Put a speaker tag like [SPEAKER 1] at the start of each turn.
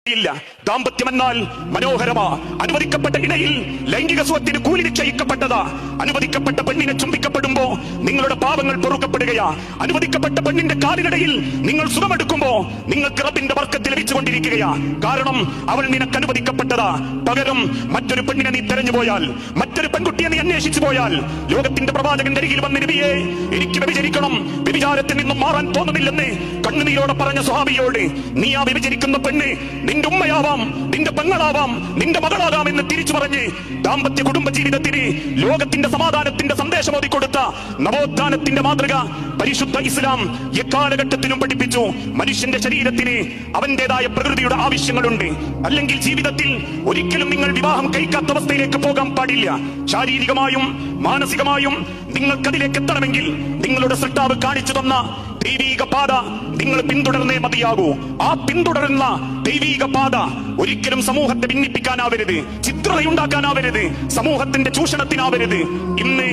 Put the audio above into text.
[SPEAKER 1] ഇല്ല. ദാമ്പത്യമെന്നാൽ മനോഹരമാ. അനുവദിക്കപ്പെട്ട ഇണയിൽ ലൈംഗിക സ്വത്തിന് കൂലി നിശ്ചയിക്കപ്പെട്ടതാ. അനുവദിക്കപ്പെട്ട പെണ്ണിനെ ചുംബിക്കപ്പെടുമ്പോ നിങ്ങളുടെ പാപങ്ങൾ പൊറുക്കപ്പെടുകയാ. അനുവദിക്കപ്പെട്ട പെണ്ണിന്റെ കാലിനിടയിൽ നിങ്ങൾ സുഖമെടുക്കുമ്പോ നിങ്ങൾക്ക് റബ്ബിന്റെ ബർക്കത്ത് ലഭിച്ചുകൊണ്ടിരിക്കുകയാ. കാരണം അവൾ നിനക്ക് അനുവദിക്കപ്പെട്ടതാ. പകരം മറ്റൊരു പെണ്ണിനെ നീ തെരഞ്ഞു പോയാൽ, മറ്റൊരു പെൺകുട്ടിയെ നീ അന്വേഷിച്ചു പോയാൽ, ലോകത്തിന്റെ പ്രവാചകന്റെ അരികിൽ വന്ന് നബിയേ, എനിക്ക് വ്യഭിചരിക്കണം, വ്യഭിചാരത്തിൽ നിന്നും മാറാൻ തോന്നുന്നില്ലെന്ന് കണ്ണുനീരോടെ പറഞ്ഞ സ്വഹാബിയോട്, നീ ആ വ്യഭിചരിക്കുന്ന പെണ്ണ് നിന്റെ ഉമ്മയാവാം, നിന്റെ പെങ്ങളാവാം, നിന്റെ മകളാകാം എന്ന് തിരിച്ചു പറഞ്ഞ് ദാമ്പത്യ കുടുംബ ജീവിതത്തിന് ലോകത്തിന്റെ സമാധാനത്തിന്റെ സന്ദേശം ഓതിക്കൊടുത്ത നവോത്ഥാനത്തിന്റെ മാതൃക പരിശുദ്ധ ഇസ്ലാം എക്കാലഘട്ടത്തിലും പഠിപ്പിച്ചു. മനുഷ്യന്റെ ശരീരത്തിന് അവന്റേതായ പ്രകൃതിയുടെ ആവശ്യങ്ങളുണ്ട്. അല്ലെങ്കിൽ ജീവിതത്തിൽ ഒരിക്കലും നിങ്ങൾ വിവാഹം കഴിക്കാത്ത അവസ്ഥയിലേക്ക് പോകാൻ പാടില്ല. ശാരീരികമായും മാനസികമായും നിങ്ങൾക്കതിലേക്ക് എത്തണമെങ്കിൽ നിങ്ങളുടെ സൃഷ്ടാവ് കാണിച്ചു തന്ന ദൈവീക പാത നിങ്ങൾ പിന്തുടർന്നേ മതിയാകൂ. ആ പിന്തുടരുന്ന ദൈവീക പാത ഒരിക്കലും സമൂഹത്തെ ഭിന്നിപ്പിക്കാനാവരുത്, ചിത്രതയുണ്ടാക്കാനാവരുത്, സമൂഹത്തിന്റെ ചൂഷണത്തിനാവരുത്. ഇന്ന്